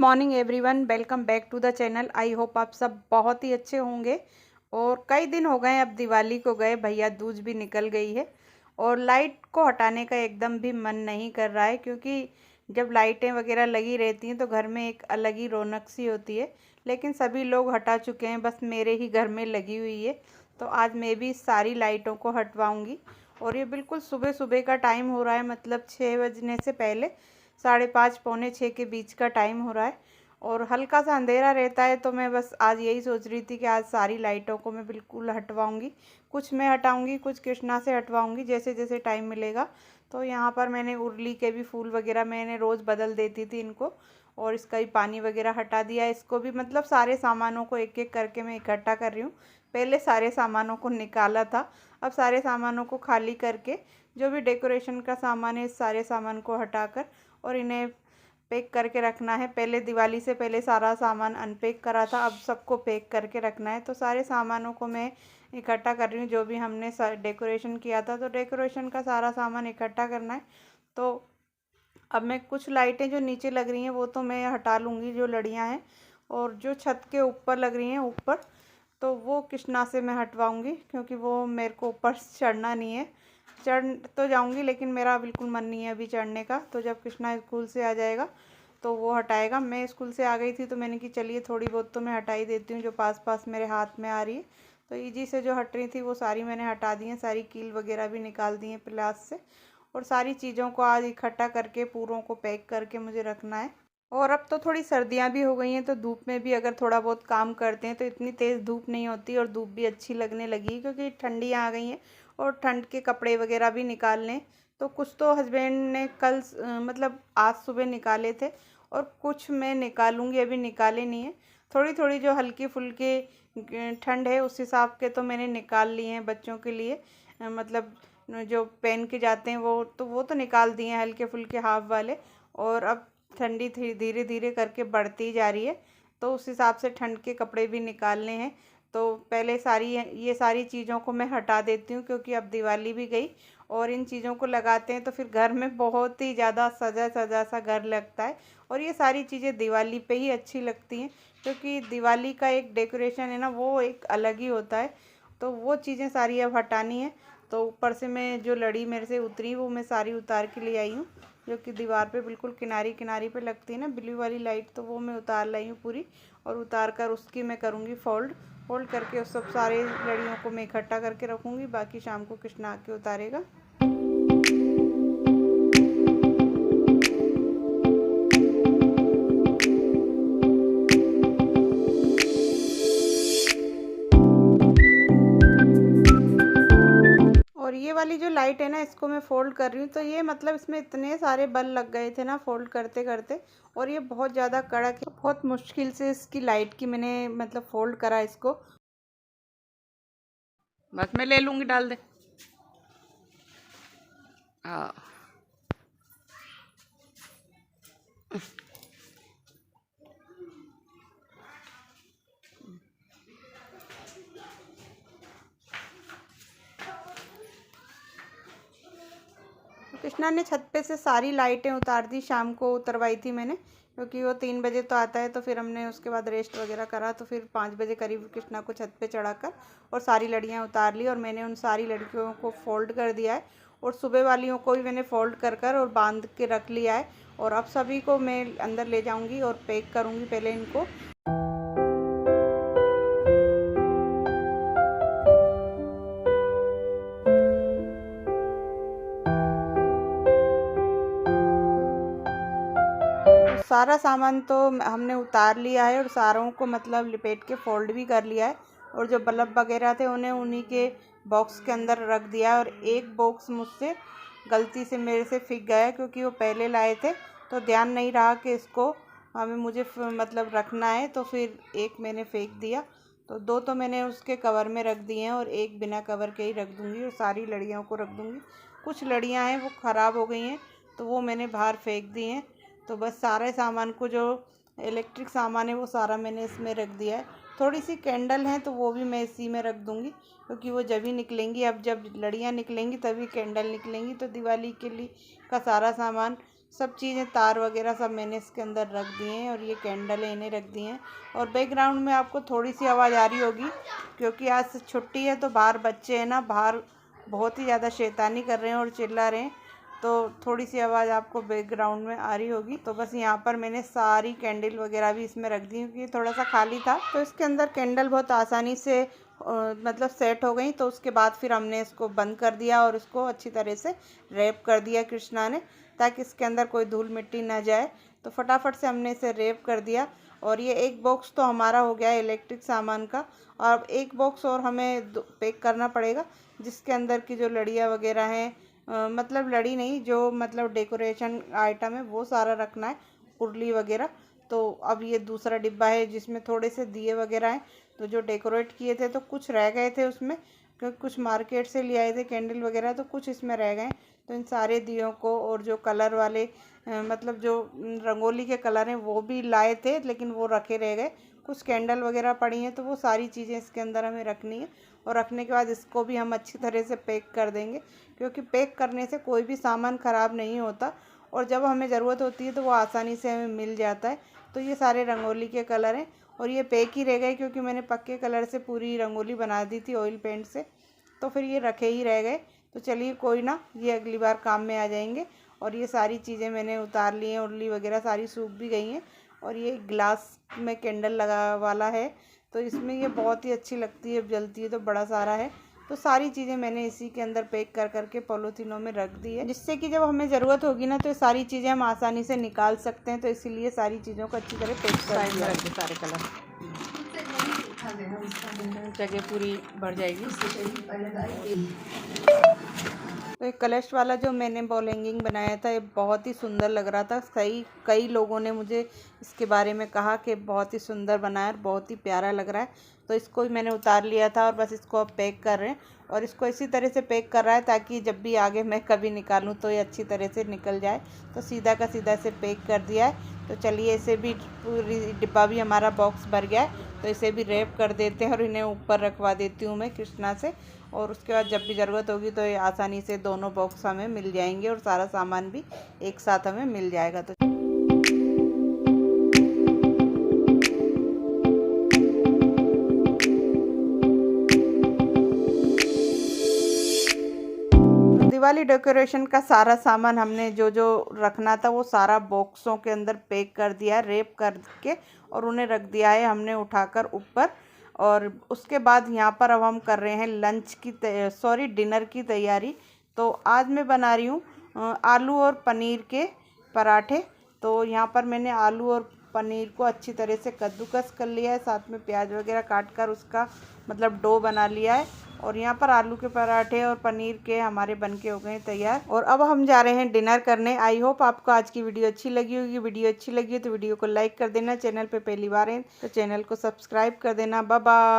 Morning everyone, welcome back to the channel. I hope आप सब बहुत ही अच्छे होंगे। और कई दिन हो गए, अब दिवाली को गए, भैया दूज भी निकल गई है और लाइट को हटाने का एकदम भी मन नहीं कर रहा है, क्योंकि जब लाइटें वगैरह लगी रहती हैं तो घर में एक अलग ही रौनक सी होती है। लेकिन सभी लोग हटा चुके हैं, बस मेरे ही घर में लगी हुई है। तो आज मैं भी सारी लाइटों को हटवाऊँगी। और ये बिल्कुल सुबह सुबह का टाइम हो रहा है, मतलब 6 बजने से पहले, 5:30 पौने 6 के बीच का टाइम हो रहा है और हल्का सा अंधेरा रहता है। तो मैं बस आज यही सोच रही थी कि आज सारी लाइटों को मैं बिल्कुल हटवाऊँगी। कुछ मैं हटाऊँगी, कुछ कृष्णा से हटवाऊँगी, जैसे जैसे टाइम मिलेगा। तो यहाँ पर मैंने उर्ली के भी फूल वगैरह मैंने रोज़ बदल देती थी इनको, और इसका भी पानी वगैरह हटा दिया। इसको भी मतलब सारे सामानों को एक एक करके मैं इकट्ठा कर रही हूँ। पहले सारे सामानों को निकाला था, अब सारे सामानों को खाली करके जो भी डेकोरेशन का सामान है, इस सारे सामान को हटाकर और इन्हें पैक करके रखना है। पहले दिवाली से पहले सारा सामान अनपैक करा था, अब सबको पैक करके रखना है। तो सारे सामानों को मैं इकट्ठा कर रही हूँ, जो भी हमने डेकोरेशन किया था। तो डेकोरेशन का सारा सामान इकट्ठा करना है। तो अब मैं कुछ लाइटें जो नीचे लग रही हैं वो तो मैं हटा लूँगी, जो लड़ियाँ हैं, और जो छत के ऊपर लग रही हैं ऊपर, तो वो कृष्णा से मैं हटवाऊँगी, क्योंकि वो मेरे को ऊपर चढ़ना नहीं है। चढ़ तो जाऊँगी लेकिन मेरा बिल्कुल मन नहीं है अभी चढ़ने का। तो जब कृष्णा स्कूल से आ जाएगा तो वो हटाएगा। मैं स्कूल से आ गई थी तो मैंने कि चलिए थोड़ी बहुत तो मैं हटा ही देती हूँ, जो पास पास मेरे हाथ में आ रही है। तो ईजी से जो हट रही थी वो सारी मैंने हटा दी हैं, सारी कील वगैरह भी निकाल दी हैं प्लास से। और सारी चीज़ों को आज इकट्ठा करके पूरों को पैक करके मुझे रखना है। और अब तो थोड़ी सर्दियाँ भी हो गई हैं, तो धूप में भी अगर थोड़ा बहुत काम करते हैं तो इतनी तेज़ धूप नहीं होती और धूप भी अच्छी लगने लगी है, क्योंकि ठंडियाँ आ गई हैं। और ठंड के कपड़े वगैरह भी निकाल लें, तो कुछ तो हस्बैंड ने कल मतलब आज सुबह निकाले थे और कुछ मैं निकालूंगी, अभी निकाले नहीं है। थोड़ी थोड़ी जो हल्की फुल्की ठंड है उस हिसाब के तो मैंने निकाल लिए हैं बच्चों के लिए। मतलब जो पहन के जाते हैं वो तो निकाल दिए हैं, हल्के फुल्के हाफ वाले। और अब ठंडी धीरे धीरे करके बढ़ती जा रही है, तो उस हिसाब से ठंड के कपड़े भी निकालने हैं। तो पहले ये सारी चीज़ों को मैं हटा देती हूँ, क्योंकि अब दिवाली भी गई और इन चीज़ों को लगाते हैं तो फिर घर में बहुत ही ज़्यादा सजा सजा सा घर लगता है। और ये सारी चीज़ें दिवाली पे ही अच्छी लगती हैं, क्योंकि दिवाली का एक डेकोरेशन है ना, वो एक अलग ही होता है। तो वो चीज़ें सारी अब हटानी है। तो ऊपर से मैं जो लड़ी मेरे से उतरी वो मैं सारी उतार के ले आई हूँ, जो कि दीवार पे बिल्कुल किनारी किनारी पे लगती है ना ब्लू वाली लाइट, तो वो मैं उतार लाई हूँ पूरी। और उतार कर उसकी मैं करूँगी फोल्ड करके उस सब सारे लड़ियों को मैं इकट्ठा करके रखूँगी। बाकी शाम को कृष्णा आके उतारेगा। और ये वाली जो लाइट है ना, इसको मैं फ़ोल्ड कर रही हूँ। तो ये मतलब इसमें इतने सारे बल्ब लग गए थे ना फ़ोल्ड करते करते, और ये बहुत ज़्यादा कड़क है। बहुत मुश्किल से इसकी लाइट की मैंने मतलब फ़ोल्ड करा इसको। बस मैं ले लूँगी, डाल दे। हाँ, कृष्णा ने छत पे से सारी लाइटें उतार दी, शाम को उतरवाई थी मैंने, क्योंकि वो 3 बजे तो आता है। तो फिर हमने उसके बाद रेस्ट वगैरह करा, तो फिर 5 बजे करीब कृष्णा को छत पे चढ़ाकर और सारी लड़ियाँ उतार ली। और मैंने उन सारी लड़कियों को फ़ोल्ड कर दिया है, और सुबह वालियों को भी मैंने फ़ोल्ड कर कर और बांध के रख लिया है। और अब सभी को मैं अंदर ले जाऊँगी और पैक करूँगी पहले इनको। सारा सामान तो हमने उतार लिया है और सारों को मतलब लिपेट के फ़ोल्ड भी कर लिया है। और जो बल्ब वगैरह थे उन्हें उन्हीं के बॉक्स के अंदर रख दिया। और एक बॉक्स मुझसे गलती से मेरे से फेंक गया, क्योंकि वो पहले लाए थे तो ध्यान नहीं रहा कि इसको मुझे मतलब रखना है, तो फिर एक मैंने फेंक दिया। तो 2 तो मैंने उसके कवर में रख दिए हैं और एक बिना कवर के ही रख दूँगी, और सारी लड़ियों को रख दूँगी। कुछ लड़ियाँ हैं वो ख़राब हो गई हैं, तो वो मैंने बाहर फेंक दी हैं। तो बस सारे सामान को, जो इलेक्ट्रिक सामान है वो सारा मैंने इसमें रख दिया है। थोड़ी सी कैंडल हैं तो वो भी मैं इसी में रख दूँगी, क्योंकि वो जब ही निकलेंगी, अब जब लड़ियाँ निकलेंगी तभी कैंडल निकलेंगी। तो दिवाली के लिए का सारा सामान सब चीज़ें, तार वगैरह सब मैंने इसके अंदर रख दिए हैं और ये कैंडल है इन्हें रख दिए हैं। और बैकग्राउंड में आपको थोड़ी सी आवाज़ आ रही होगी क्योंकि आज से छुट्टी है, तो बाहर बच्चे हैं ना, बाहर बहुत ही ज़्यादा शैतानी कर रहे हैं और चिल्ला रहे हैं, तो थोड़ी सी आवाज़ आपको बैकग्राउंड में आ रही होगी। तो बस यहाँ पर मैंने सारी कैंडल वगैरह भी इसमें रख दी क्योंकि थोड़ा सा खाली था, तो इसके अंदर कैंडल बहुत आसानी से मतलब सेट हो गई। तो उसके बाद फिर हमने इसको बंद कर दिया और इसको अच्छी तरह से रैप कर दिया कृष्णा ने, ताकि इसके अंदर कोई धूल मिट्टी ना जाए। तो फटाफट से हमने इसे रैप कर दिया। और ये एक बॉक्स तो हमारा हो गया इलेक्ट्रिक सामान का, और अब एक बॉक्स और हमें पैक करना पड़ेगा जिसके अंदर की जो लड़ियाँ वगैरह हैं, मतलब लड़ी नहीं, जो मतलब डेकोरेशन आइटम है वो सारा रखना है, उर्ली वगैरह। तो अब ये दूसरा डिब्बा है जिसमें थोड़े से दिए वगैरह हैं, तो जो डेकोरेट किए थे तो कुछ रह गए थे उसमें, क्योंकि कुछ मार्केट से ले आए थे कैंडल वगैरह, तो कुछ इसमें रह गए। तो इन सारे दियों को, और जो कलर वाले मतलब जो रंगोली के कलर हैं वो भी लाए थे, लेकिन वो रखे रह गए। कुछ कैंडल वगैरह पड़ी हैं, तो वो सारी चीज़ें इसके अंदर हमें रखनी है। और रखने के बाद इसको भी हम अच्छी तरह से पैक कर देंगे, क्योंकि पैक करने से कोई भी सामान ख़राब नहीं होता, और जब हमें ज़रूरत होती है तो वो आसानी से हमें मिल जाता है। तो ये सारे रंगोली के कलर हैं और ये पैक ही रह गए, क्योंकि मैंने पक्के कलर से पूरी रंगोली बना दी थी ऑयल पेंट से, तो फिर ये रखे ही रह गए। तो चलिए कोई ना, ये अगली बार काम में आ जाएंगे। और ये सारी चीज़ें मैंने उतार ली हैं, उर्ली वगैरह सारी सूख भी गई हैं। और ये ग्लास में कैंडल लगा वाला है, तो इसमें ये बहुत ही अच्छी लगती है, जलती है तो बड़ा सारा है। तो सारी चीज़ें मैंने इसी के अंदर पैक कर करके पॉलीथीनों में रख दी है, जिससे कि जब हमें ज़रूरत होगी ना तो ये सारी चीज़ें हम आसानी से निकाल सकते हैं। तो इसीलिए सारी चीज़ों को अच्छी तरह पैक कर दिया। रख दे सारे कलर, जगह पूरी भर जाएगी। तो ये कलश वाला जो मैंने बॉल हैंगिंग बनाया था, ये बहुत ही सुंदर लग रहा था। कई लोगों ने मुझे इसके बारे में कहा कि बहुत ही सुंदर बना है, बहुत ही प्यारा लग रहा है। तो इसको भी मैंने उतार लिया था और बस इसको अब पैक कर रहे हैं। और इसको इसी तरह से पैक कर रहा है ताकि जब भी आगे मैं कभी निकालूं तो ये अच्छी तरह से निकल जाए। तो सीधा का सीधा से पैक कर दिया है। तो चलिए, इसे भी पूरी डिब्बा भी हमारा बॉक्स भर गया है, तो इसे भी रैप कर देते हैं और इन्हें ऊपर रखवा देती हूँ मैं कृष्णा से। और उसके बाद जब भी ज़रूरत होगी तो ये आसानी से दोनों बॉक्स हमें मिल जाएंगे और सारा सामान भी एक साथ हमें मिल जाएगा। तो दिवाली डेकोरेशन का सारा सामान हमने जो जो रखना था वो सारा बॉक्सों के अंदर पैक कर दिया, रैप करके, और उन्हें रख दिया है हमने उठाकर ऊपर। और उसके बाद यहाँ पर अब हम कर रहे हैं डिनर की तैयारी। तो आज मैं बना रही हूँ आलू और पनीर के पराठे। तो यहाँ पर मैंने आलू और पनीर को अच्छी तरह से कद्दूकस कर लिया है, साथ में प्याज वगैरह काट कर उसका मतलब डो बना लिया है। और यहाँ पर आलू के पराठे और पनीर के हमारे बनके हो गए हैं तैयार। और अब हम जा रहे हैं डिनर करने। आई होप आपको आज की वीडियो अच्छी लगी होगी। वीडियो अच्छी लगी हो तो वीडियो को लाइक कर देना, चैनल पे पहली बार हैं तो चैनल को सब्सक्राइब कर देना। Bye bye.